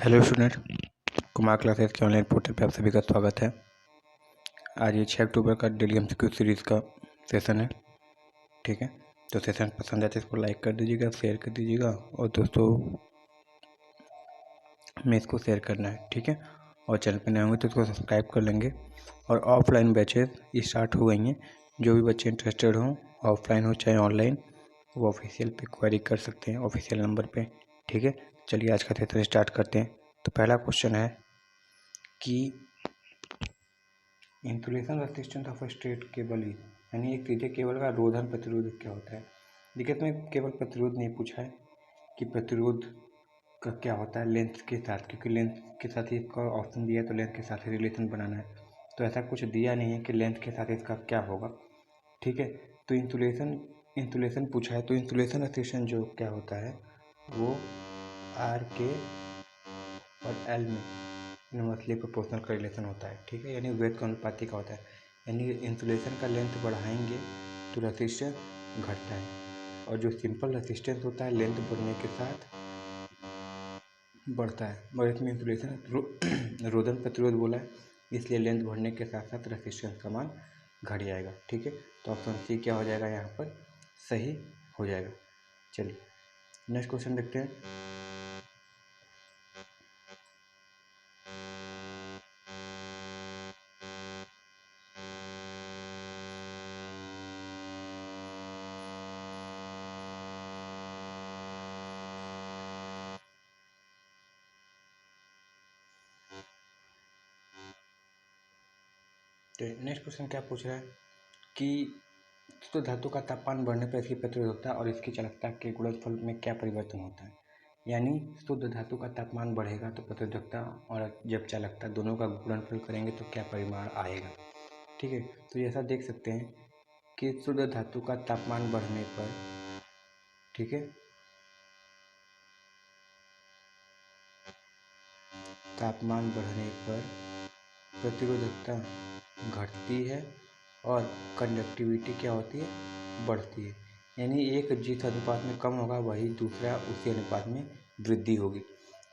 Hello student, Kumar classes के online portal पे आप सभी का स्वागत है। आज ये 6 अक्टूबर का डेली एमसीक्यू सीरीज़ का सेशन है। ठीक है, तो सेशन पसंद आए तो इसको लाइक कर दीजिएगा, शेयर कर दीजिएगा और दोस्तों में इसको शेयर करना है। ठीक है, और चैनल पे नए होंगे तो इसको सब्सक्राइब कर लेंगे। और ऑफलाइन बैचेज स्टार्ट हो गई हैं। जो भी बच्चे इंटरेस्टेड हों, ऑफलाइन हो चाहे ऑनलाइन, वो ऑफिशियल पे क्वेरी कर सकते हैं ऑफिशियल नंबर पे। ठीक है, चलिए आज का सेशन स्टार्ट करते हैं। तो पहला क्वेश्चन है कि insulation resistance of straight cable यानी एक सीधे केबल का रोधन प्रतिरोध क्या होता है। देखिए, इसमें केवल प्रतिरोध नहीं पूछा है कि प्रतिरोध का क्या होता है लेंथ के साथ, क्योंकि लेंथ के साथ ही इसका ऑप्शन दिया है तो लेंथ के साथ ही रिलेशन बनाना है। तो ऐसा कुछ दिया नहीं है कि लेंथ के साथ इसका क्या होगा। ठीक है, तो इंसुलेशन पूछा है, तो इंसुलेशन रेजिस्टेंस जो क्या होता है वो आर के और एल में इनवर्सली प्रोपोर्शनल का रिलेशन होता है। ठीक है, यानी वेट का अनुपाती का होता है। यानी इंसुलेशन का लेंथ बढ़ाएंगे तो रेजिस्टेंस घटता है, और जो सिंपल रेजिस्टेंस होता है लेंथ बढ़ने के साथ बढ़ता है। मगर इसमें इंसुलेशन रोधन प्रतिरोध बोला है, इसलिए लेंथ बढ़ने के साथ साथ रेजिस्टेंस का मान घट जाएगा। ठीक है, तो ऑप्शन सी क्या हो जाएगा यहाँ पर सही हो जाएगा। चलिए नेक्स्ट क्वेश्चन देखते हैं। तो नेक्स्ट क्वेश्चन क्या पूछ रहा है कि तो धातु का तापमान बढ़ने पर इसकी प्रतिरोधकता और इसकी चालकता के गुणनफल में क्या परिवर्तन होता है। यानी शुद्ध धातु का तापमान बढ़ेगा तो प्रतिरोधकता और जब चालकता दोनों का गुणनफल करेंगे तो क्या परिमाण आएगा। ठीक है, तो ऐसा देख सकते हैं कि शुद्ध धातु का तापमान बढ़ने पर, ठीक है, तापमान बढ़ने पर प्रतिरोधकता घटती है और कंडक्टिविटी क्या होती है बढ़ती है। यानी एक जिस अनुपात में कम होगा वही दूसरा उसी अनुपात में वृद्धि होगी।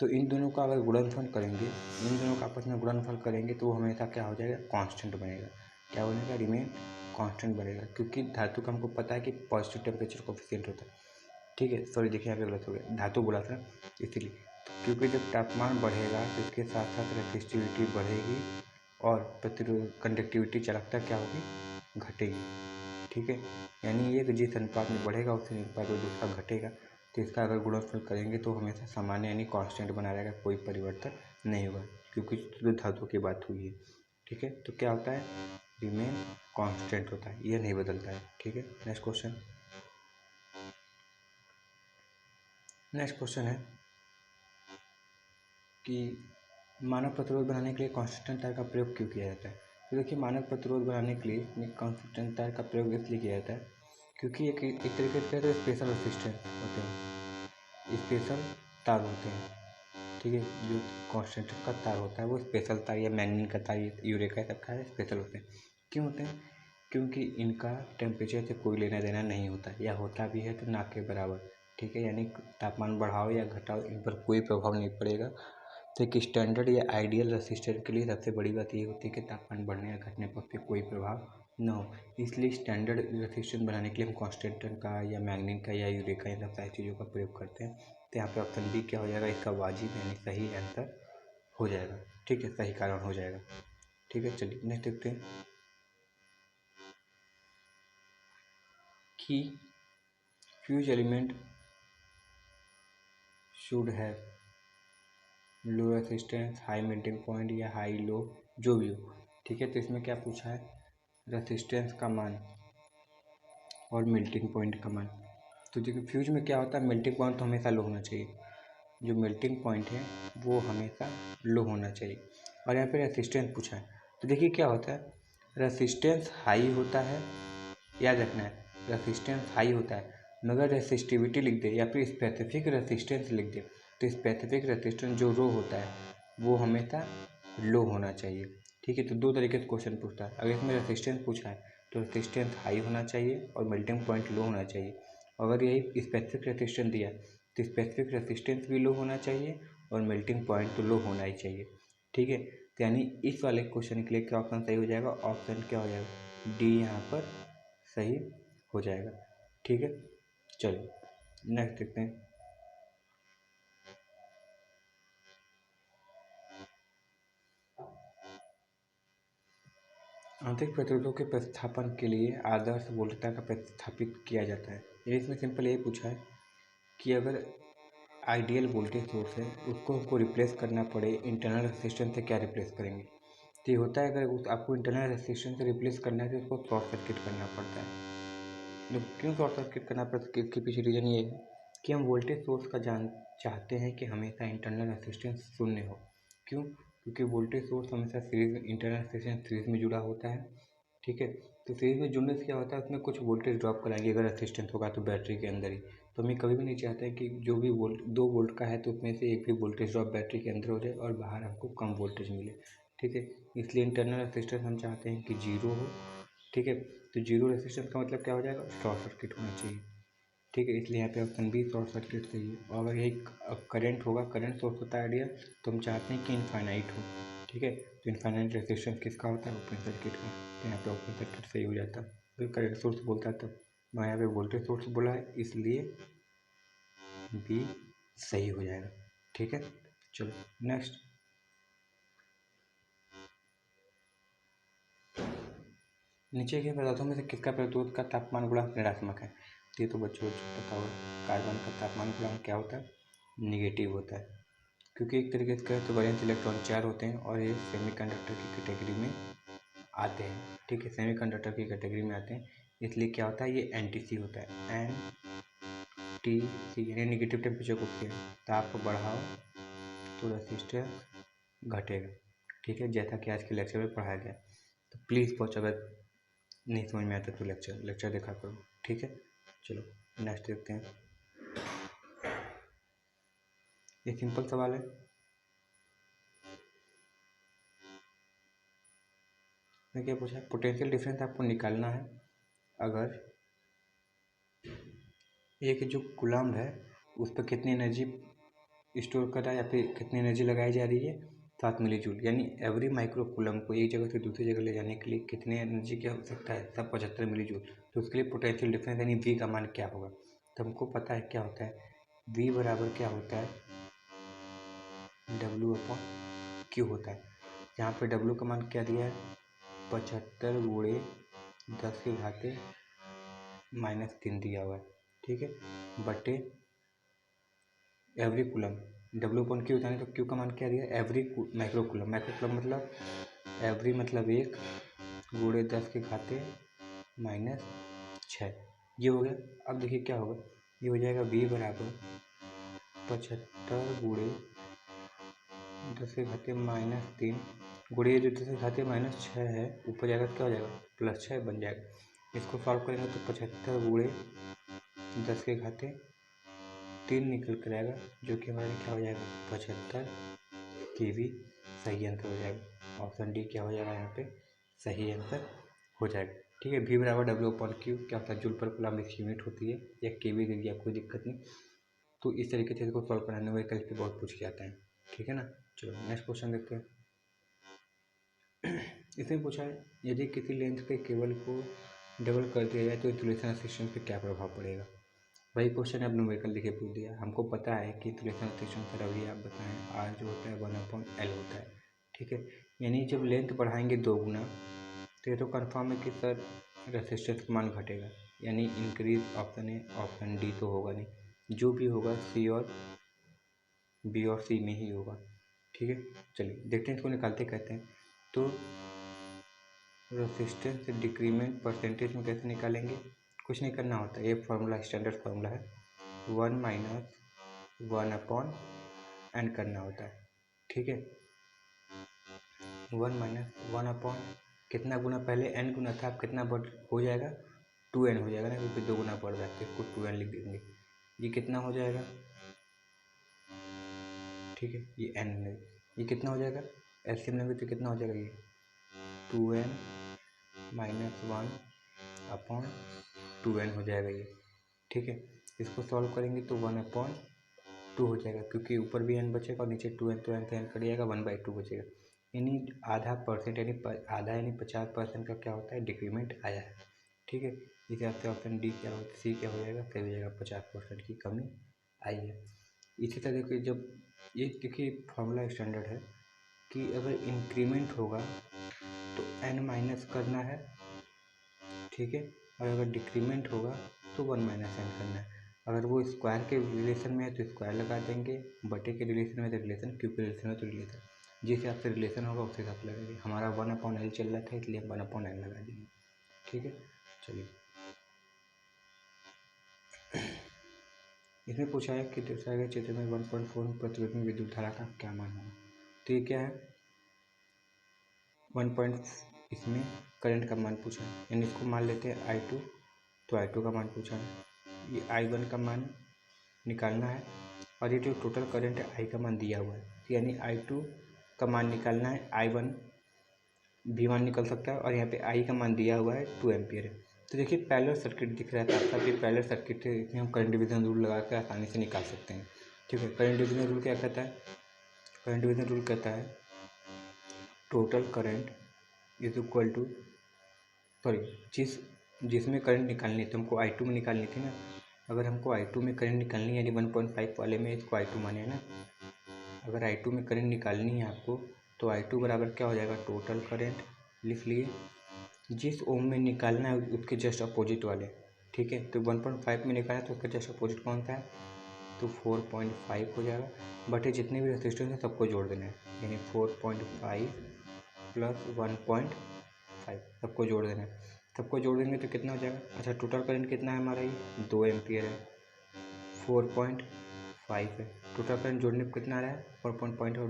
तो इन दोनों का अगर गुणनफल करेंगे, इन दोनों का आपस में गुणनफल करेंगे तो वो हमेशा क्या हो जाएगा कांस्टेंट बनेगा। क्या बनेगा रिमेन कांस्टेंट बनेगा, क्योंकि धातु का हमको पता है कि पॉजिटिव टेम्परेचर कोफिशिएंट होता है। ठीक है, सॉरी देखिए यहाँ पे गलत हो गया, धातु बोला था इसीलिए, क्योंकि जब तापमान बढ़ेगा तो इसके साथ साथ रेजिस्टिविटी बढ़ेगी और प्रतिरोध कंडक्टिविटी चालकता क्या होगी घटेगी। ठीक है, यानी एक जिस अनुपात में बढ़ेगा उसी अनुपात में दूसरा घटेगा। तो इसका अगर गुणनफल करेंगे तो हमेशा सामान्य यानी कांस्टेंट बना रहेगा, कोई परिवर्तन नहीं होगा, क्योंकि शुद्ध धातु की बात हुई है। ठीक है, तो क्या होता है रिमेन कांस्टेंट होता है, यह नहीं बदलता है। ठीक है, नेक्स्ट क्वेश्चन है कि मानक प्रतिरोध बनाने के लिए कांस्टेंट तार का प्रयोग क्यों किया जाता है। तो देखिए, मानक प्रतिरोध बनाने के लिए कांस्टेंट तार का प्रयोग इसलिए किया जाता है क्योंकि एक तरीके से स्पेशल रेसिस्टेंस होते हैं, स्पेशल तार होते हैं। ठीक है, जो कांस्टेंट का तार होता है वो स्पेशल तार या मैग्नीन का तार, यूरेका सबका है स्पेशल होते हैं। क्यों होते हैं? क्योंकि इनका टेम्परेचर से कोई लेना देना नहीं होता, या होता भी है तो ना के बराबर। ठीक है, यानी तापमान बढ़ाओ या घटाओ इन पर कोई प्रभाव नहीं पड़ेगा। तो एक स्टैंडर्ड या आइडियल रेसिस्टर के लिए सबसे बड़ी बात ये होती है कि तापमान बढ़ने या घटने पर उसपर कोई प्रभाव न हो। इसलिए स्टैंडर्ड रेसिस्टेंस बनाने के लिए हम कांस्टेंट का या मैग्नीन का या यूरेका इन सब सारी चीज़ों का प्रयोग करते हैं। तो यहाँ पे ऑप्शन बी क्या हो जाएगा इसका वाजिब यानी सही आंसर हो जाएगा। ठीक है, सही कारण हो जाएगा। ठीक है, चलिए नेक्स्ट देखते हैं कि fuse element should have low resistance, high melting point या हाई लो, जो भी हो। ठीक है, तो इसमें क्या पूछा है रेसिस्टेंस का मान और मेल्टिंग पॉइंट का मान। तो देखिए, फ्यूज में क्या होता है मेल्टिंग पॉइंट तो हमेशा लो होना चाहिए, जो मेल्टिंग पॉइंट है वो हमेशा लो होना चाहिए। और यहाँ पे रेसिस्टेंस पूछा है, तो देखिए क्या होता है रेसिस्टेंस हाई होता है, याद रखना है रेसिस्टेंस हाई होता है, मगर रेसिस्टिविटी लिख दे या फिर स्पेसिफिक रेसिस्टेंस लिख दे तो स्पेसिफिक रेसिस्टेंस जो रो होता है वो हमेशा लो होना चाहिए। ठीक है, तो दो तरीके से क्वेश्चन पूछता है। अगर इसमें रेसिस्टेंस पूछा है तो रेसिस्टेंस हाई होना चाहिए और मेल्टिंग पॉइंट लो होना चाहिए। अगर यही स्पेसिफिक रेसिस्टेंस दिया तो स्पेसिफिक रेसिस्टेंस भी लो होना चाहिए और मेल्टिंग पॉइंट तो लो होना ही चाहिए। ठीक है, तो यानी इस वाले क्वेश्चन के लिए क्या ऑप्शन सही हो जाएगा? ऑप्शन क्या हो जाएगा? डी यहाँ पर सही हो जाएगा। ठीक है, चलो नेक्स्ट देखते हैं। आंतरिक प्रतिरोधों के प्रतिस्थापन के लिए आदर्श वोल्टता का प्रतिस्थापित किया जाता है। ये इसमें सिंपल ये पूछा है कि अगर आइडियल वोल्टेज सोर्स है उसको हमको रिप्लेस करना पड़े इंटरनल रेजिस्टेंस से, क्या रिप्लेस करेंगे? तो ये होता है अगर आपको इंटरनल रेजिस्टेंस से रिप्लेस करना है तो उसको शॉर्ट सर्किट करना पड़ता है। क्यों शॉर्ट सर्किट करना पड़ता है? इसके पीछे रीज़न ये है कि हम वोल्टेज सोर्स का चाहते हैं कि हमेशा इंटरनल रेजिस्टेंस शून्य हो। क्यों? क्योंकि वोल्टेज सोर्स हमेशा सीरीज में, इंटरनल रेजिस्टेंस सीरीज में जुड़ा होता है। ठीक है, तो सीरीज में जुड़ने से क्या होता है, उसमें कुछ वोल्टेज ड्रॉप कराएंगे अगर रेजिस्टेंस होगा तो बैटरी के अंदर ही। तो हमें कभी भी नहीं चाहते हैं कि जो भी 2 वोल्ट का है तो उसमें से एक भी वोल्टेज ड्रॉप बैटरी के अंदर हो जाए और बाहर हमको कम वोल्टेज मिले। ठीक है, इसलिए इंटरनल रेजिस्टेंस हम चाहते हैं कि 0 हो। ठीक है, तो 0 रेजिस्टेंस का मतलब क्या हो जाएगा? शॉर्ट सर्किट होना चाहिए। ठीक है, इसलिए यहाँ पे ऑप्शन बी शॉर्ट सर्किट सही है। और अगर यही करंट होगा, करंट सोर्स होता है आइडियल, तो हम चाहते हैं कि इनफाइनाइट हो। ठीक है, तो इनफाइनाइट रेजिस्टेंस किसका होता है? ओपन सर्किट का। तो यहाँ पे ओपन सर्किट सही हो जाता है। फिर करंट सोर्स बोलता है तब मैं यहाँ पे वोल्टेज सोर्स बोला है, इसलिए बी सही हो जाएगा। ठीक है, चलो नेक्स्ट। नीचे के पदार्थों में से किसका प्रतिरोध का तापमान गुणांक ऋणात्मक है? तो ये तो बच्चों को पता होगा, कार्बन का तापमान गुणांक क्या होता है? निगेटिव होता है। क्योंकि एक तरीके से कहें तो वैलेंस इलेक्ट्रॉन 4 होते हैं और ये सेमीकंडक्टर की कैटेगरी में आते हैं। ठीक है, सेमीकंडक्टर की कैटेगरी में आते हैं, इसलिए क्या होता है? ये NTC होता है, NTC यानी निगेटिव टेम्परेचर कोफिशिएंट। ताप को बढ़ाओ तो रेसिस्टेंस घटेगा। ठीक है, जैसा कि आज के लेक्चर में पढ़ाया गया। तो प्लीज़ वॉच, अगर नहीं समझ में आता तो लेक्चर देखा करो। ठीक है, चलो नेक्स्ट देखते हैं। ये सिंपल सवाल है। मैं क्या पूछा है? पोटेंशियल डिफरेंस आपको निकालना है। अगर एक जो कूलम्ब है उस पर कितनी एनर्जी स्टोर कर रहा है या फिर कितनी एनर्जी लगाई जा रही है? 7 मिली जूल। यानी एवरी माइक्रो कूलम्ब को एक जगह से दूसरी जगह ले जाने के लिए कितनी एनर्जी की आवश्यकता है? सब 75 मिली जूल। तो उसके लिए पोटेंशियल डिफरेंस यानी V का मान क्या होगा? तो हमको पता है क्या होता है, V बराबर क्या होता है? W/Q होता है। यहाँ पे W का मान क्या दिया है? 75 गुणे 10 के घाते -3 दिया हुआ है। ठीक है, बटे एवरी कूलम। W/Q होता है तो Q का मान क्या दिया? Every micro coulomb. Micro coulomb मतलब एवरी मतलब 1 गुणे 10 के घाते -6। ये हो गया। अब देखिए क्या होगा, ये हो जाएगा V बराबर 75 गुणे 10 के घाते -3 गुणे जो 10 के घाते -6 है, ऊपर जाएगा तो क्या हो जाएगा? +6 बन जाएगा। इसको सॉल्व करेंगे तो 75 गुणे 10 के घाते 3 निकल कर आएगा, जो कि हमारे क्या हो जाएगा? 75 kV सही आंसर हो जाएगा। ऑप्शन डी क्या हो जाएगा? यहाँ पे सही आंसर हो जाएगा। ठीक है, V बराबर W/Q क्या होता है? जूल पर कूलम्ब इसकी यूनिट होती है। एक kV दे दिया, कोई दिक्कत नहीं। तो इस तरीके से इसको सॉल्व कराने में कल पे बहुत पूछ के आता है। ठीक है ना, चलो नेक्स्ट क्वेश्चन देखते हैं। इसमें पूछा है यदि किसी लेंथ के केबल को डबल कर दिया जाए तो इंसुलेशन रेजिस्टेंस पे क्या प्रभाव पड़ेगा? वही क्वेश्चन है, अब न्यूमेरिकल लिखे पूछ दिया। हमको पता है कि इंसुलेशन रेजिस्टेंस सर अभी आप बताएं, R जो होता है 1/L होता है। ठीक है, यानी जब लेंथ बढ़ाएंगे 2 गुना तो ये तो कन्फर्म है कि सर रेजिस्टेंस का मान घटेगा, यानी इंक्रीज ऑप्शन है। ऑप्शन डी तो होगा नहीं, जो भी होगा सी और बी और सी में ही होगा। ठीक है, चलिए देखते हैं इसको निकालते कहते हैं। तो रेजिस्टेंस डिक्रीमेंट परसेंटेज में कैसे निकालेंगे? कुछ नहीं करना होता, ये फार्मूला स्टैंडर्ड फार्मूला है, 1 - 1/n करना होता है। ठीक है, 1 - 1 कितना गुना? पहले n गुना था, अब कितना बढ़ हो जाएगा? 2n हो जाएगा ना, क्योंकि 2 गुना बढ़ रहा है तो इसको 2n लिख देंगे। ये कितना हो जाएगा? ठीक है, ये n है, ये कितना हो जाएगा? एलसीएम लेंगे तो कितना हो जाएगा? ये 2n - 1/2n हो जाएगा ये। ठीक है, इसको सॉल्व करेंगे तो 1/2 2 हो जाएगा, क्योंकि ऊपर भी n बचेगा और नीचे 2n, तो n से n कट जाएगा, 1/2 बचेगा। यानी आधा परसेंट, यानी आधा यानी 50% का क्या होता है, डिक्रीमेंट आया है। ठीक है, इस हिसाब से ऑप्शन डी क्या होता है, सी क्या हो जाएगा, सही हो जाएगा, 50% की कमी आई है। इसी तरह देखिए, जब ये देखिए फॉर्मूला स्टैंडर्ड है कि अगर इंक्रीमेंट होगा तो n माइनस करना है, ठीक है, और अगर डिक्रीमेंट होगा तो 1 माइनस n करना है। अगर वो स्क्वायर के रिलेशन में है तो स्क्वायर लगा देंगे, बटे के रिलेशन में तो रिलेशन, क्यूब के रिलेशन में तो रिलेशन, जिस हिसाब से रिलेशन होगा उस हिसाब से लगेंगे। हमारा 1/l चल रहा था, इसलिए हम 1/n लगा देंगे। ठीक है, चलिए। इसमें पूछा है कि दर्शाए गए चित्र में 1.4 प्रतिरोध में विद्युत धारा का क्या मान होगा। तो ये क्या है, 1. इसमें करंट का मान पूछा है, यानी इसको मान लेते हैं I2, तो I2 का मान पूछा है। ये I1 का मान निकालना है, और ये जो टोटल करंट है I का मान दिया हुआ है, तो यानी I2 का मान निकालना है, I1 भी मान निकल सकता है, और यहाँ पे I का मान दिया हुआ है 2 एम्पियर है। तो देखिए पैरेलल सर्किट दिख रहा है, आपका भी पैरेलल सर्किट है, इसमें हम करंट डिवीजन रूल लगा कर आसानी से निकाल सकते हैं। ठीक है, करंट डिवीजन रूल क्या कहता है, करंट डिवीजन रूल कहता है total current is equal to, sorry, जिसमें करंट निकालनी है, तो हमको I2 में निकालनी थी ना। अगर हमको I2 में करंट निकालनी है, यानी 1.5 वाले में इसको I2 माने ना, अगर I2 में करंट निकालनी है आपको, तो I2 बराबर क्या हो जाएगा, टोटल करंट लिख लिए, जिस ओम में निकालना है उसके जस्ट अपोजिट वाले। ठीक है, तो 1.5 में निकालना है तो उसका जस्ट अपोजिट कौन सा है, तो 4.5 हो जाएगा, बटे जितने भी रेजिस्टेंस हैं सबको जोड़ देना है, यानी 4.5 प्लस 1.5 सबको जोड़ देना है। सबको जोड़ देंगे तो कितना हो जाएगा, अच्छा टोटल करंट कितना है हमारा, ये 2 एम्पियर है, 4.5 है, टोटल करंट जोड़ने पर कितना आ रहा है, 4.5 और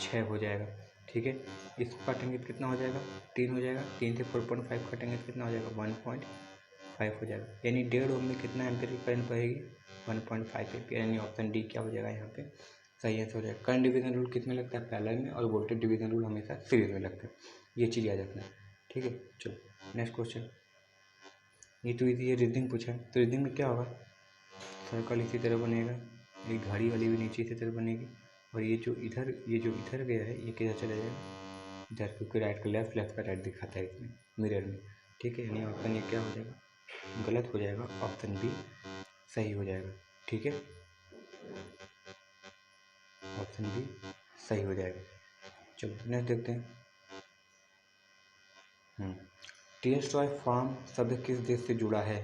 6 हो जाएगा। ठीक है, इसको काटेंगे तो कितना हो जाएगा, 3 हो जाएगा, 3 से 4.5 काटेंगे तो कितना हो जाएगा, 1.5 हो जाएगा, यानी 1.5 ओम में कितना एम्पियर की करंट बहेगी, 1.5 एम्पियर, यानी ऑप्शन डी क्या हो जाएगा यहाँ पे सही आंसर हो जाएगा। करंट डिवीजन रूल किस में लगता है, पैरेलल में, और वोल्टेज डिवीजन रूल हमेशा सीरीज में लगता है, ये चीज़ याद रखना है। ठीक है, चलो नेक्स्ट क्वेश्चन। ये तो इजी है, रीजनिंग पूछा है, तो रीजनिंग में क्या होगा, सर्कल इसी तरह बनेगा, ये घड़ी वाली भी नीचे इसी तरह बनेगी, और ये जो इधर गया है ये किधर चला जाएगा, इधर, क्योंकि राइट का लेफ्ट, लेफ्ट का राइट दिखाता है इसमें मिरर में। ठीक है, यानी ऑप्शन ये क्या हो जाएगा, गलत हो जाएगा, ऑप्शन बी सही हो जाएगा। ठीक है, ऑप्शन बी सही हो जाएगा। चलो नेक्स्ट देखते हैं। टॉलस्टॉय फार्म शब्द किस देश से जुड़ा है,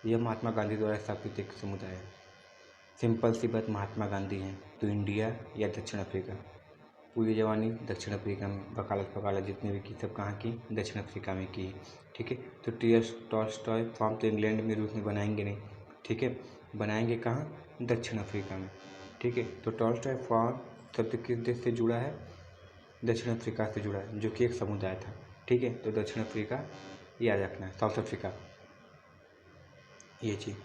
यह महात्मा गांधी द्वारा स्थापित एक समुदाय है। सिंपल सी बात, महात्मा गांधी हैं तो इंडिया या दक्षिण अफ्रीका, पूरी जवानी दक्षिण अफ्रीका में, वकालत जितने भी की सब कहाँ की, दक्षिण अफ्रीका में की। ठीक है, तो टॉलस्टॉय फार्म तो इंग्लैंड में, रूस में बनाएंगे नहीं। ठीक है, बनाएंगे कहाँ, दक्षिण अफ्रीका में। ठीक है, तो टॉलस्टॉय फार्म शब्द किस देश से जुड़ा है, दक्षिण अफ्रीका से जुड़ा है, जो कि एक समुदाय था। ठीक है, तो दक्षिण अफ्रीका याद रखना है, साउथ अफ्रीका, ये चीज़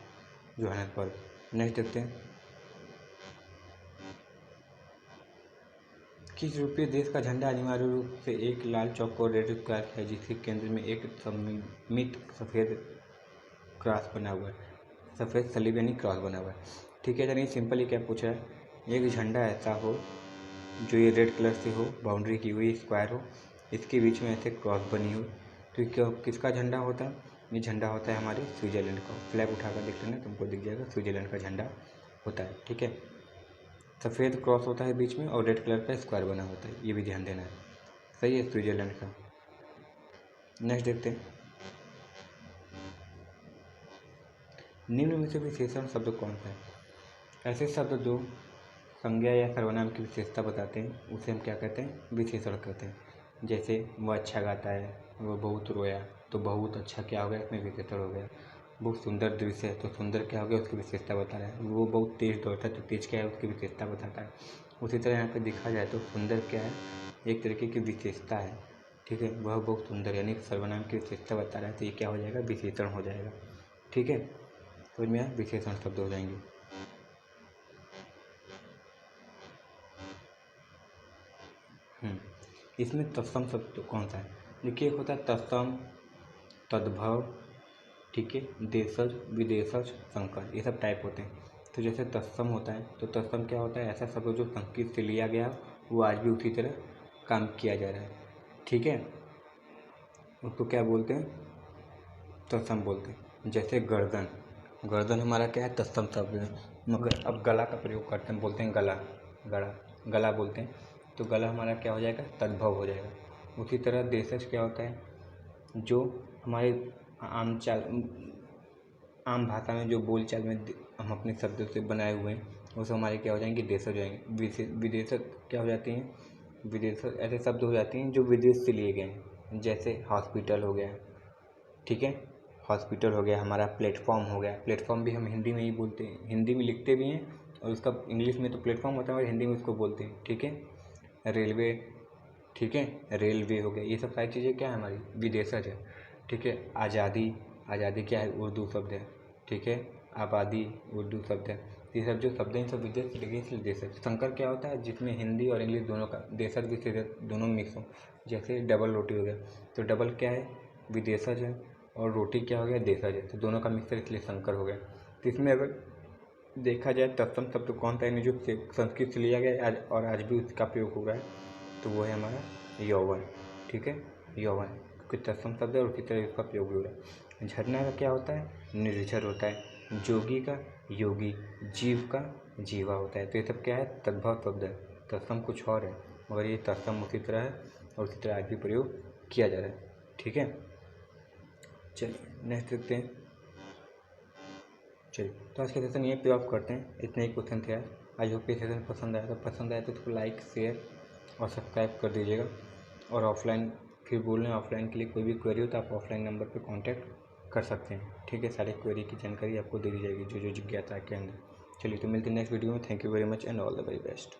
जोहान्सबर्ग। नेक्स्ट देखते हैं, किस यूरोपीय देश का झंडा अनिवार्य रूप से एक लाल चौकोर रेड स्क्वायर है, जिसके केंद्र में एक सममित सफ़ेद क्रॉस बना हुआ है, सफ़ेद सलीब यानी क्रॉस बना हुआ है। ठीक है, यानी सिंपली क्या पूछा है, एक झंडा ऐसा हो जो ये रेड कलर से हो, बाउंड्री की हुई स्क्वायर हो, इसके बीच में ऐसे क्रॉस बनी हो, तो क्या किसका झंडा होता है, ये झंडा होता है हमारे स्विट्ज़रलैंड का। फ्लैग उठाकर देख लेना, तुमको दिख जाएगा, स्विट्ज़रलैंड का झंडा होता है। ठीक है, सफ़ेद क्रॉस होता है बीच में और रेड कलर का स्क्वायर बना होता है, ये भी ध्यान देना है। सही है, स्विट्ज़रलैंड का। नेक्स्ट देखते हैं, निम्न में से विशेषण शब्द कौन सा है, ऐसे शब्द जो संज्ञा या सर्वनाम की विशेषता बताते हैं उसे हम क्या कहते हैं, विशेषण कहते हैं। जैसे वह अच्छा गाता है, वह बहुत रोया, तो बहुत अच्छा क्या हो गया, इसमें विशेषण हो गया। बहुत सुंदर दृश्य है, तो सुंदर क्या हो गया, उसकी विशेषता बता रहा है। वो बहुत तेज़ दौड़ता है, तो तेज़ क्या है, उसकी विशेषता बताता है। उसी तरह यहाँ पे देखा जाए तो सुंदर क्या है, एक तरीके की विशेषता है। ठीक है, वह बहुत सुंदर, यानी सर्वनाम की विशेषता बता रहा है, तो ये क्या हो जाएगा, विशेषण हो जाएगा। ठीक है, तो इनमें विशेषण शब्द हो जाएंगे। इसमें तत्सम शब्द कौन सा है, देखिए एक होता है तत्सम, तद्भव, ठीक है, देशज, विदेशज, संकर, ये सब टाइप होते हैं। तो जैसे तत्सम होता है, तो तत्सम क्या होता है, ऐसा शब्द जो संस्कृत से लिया गया वो आज भी उसी तरह काम किया जा रहा है। ठीक है, उसको क्या बोलते हैं, तत्सम बोलते हैं। जैसे गर्दन, गर्दन हमारा क्या है, तत्सम शब्द है, मगर अब गला का प्रयोग करते हैं, बोलते हैं गला, गला गला बोलते हैं, तो गला हमारा क्या हो जाएगा, तद्भव हो जाएगा। उसी तरह देशज क्या होता है, जो हमारे आम भाषा में जो बोलचाल में हम अपने शब्दों से बनाए हुए हैं, वो सब हमारे क्या हो जाएंगे, देशज हो जाएंगे। विदेशज क्या हो जाती हैं, विदेशज ऐसे शब्द हो जाते हैं जो विदेश से लिए गए हैं। जैसे हॉस्पिटल हो गया, ठीक है, हॉस्पिटल हो गया, हमारा प्लेटफॉर्म हो गया। प्लेटफॉर्म भी हम हिंदी में ही बोलते हैं, हिंदी में लिखते भी हैं, और उसका इंग्लिश में तो प्लेटफॉर्म होता है और हिंदी में उसको बोलते हैं। ठीक है, रेलवे, ठीक है, रेलवे हो गया, ये सब सारी चीज़ें क्या है, हमारी विदेशज है। ठीक है, आज़ादी, आज़ादी क्या है, उर्दू शब्द है। ठीक है, आबादी उर्दू शब्द है। ये सब जो शब्द हैं, इन सब विदेश से लिखे, इसलिए देशज। संकर क्या होता है, जिसमें हिंदी और इंग्लिश दोनों का, देशज भी दोनों मिक्स हो। जैसे डबल रोटी हो गया, तो डबल क्या है, विदेशज है, और रोटी क्या हो गया, देशज है, तो दोनों का मिक्सर, इसलिए संकर हो गया। तो इसमें अगर देखा जाए तत्सम शब्द कौन सा है, जो संस्कृत से लिया गया है और आज भी उसका प्रयोग हो रहा है, तो वो है हमारा यौवन। ठीक है, यौवन, क्योंकि तत्सम शब्द है और उसी तरह इसका प्रयोग भी हो रहा है। झरना का क्या होता है, निर्झर होता है। जोगी का योगी, जीव का जीवा होता है। तो ये सब क्या है, तद्भव शब्द है, तत्सम कुछ और है, मगर ये तत्सम उसी तरह है और उसी तरह आज भी प्रयोग किया जा रहा है। ठीक है, चलिए नेक्स्ट देखते हैं। चलिए, तो आज का सेशन ये पे ऑफ करते हैं। इतने ही क्वेश्चन थे आज। आई होप ये सेशन पसंद आया, तो इसको लाइक, शेयर और सब्सक्राइब कर दीजिएगा। और ऑफलाइन फिर बोल रहे हैं, ऑफलाइन के लिए कोई भी क्वेरी हो तो आप ऑफलाइन नंबर पे कांटेक्ट कर सकते हैं। ठीक है, सारे क्वेरी की जानकारी आपको दे दी जाएगी जो जो जिज्ञासा के अंदर। चलिए, तो मिलते हैं नेक्स्ट वीडियो में। Thank you very much and all the very best.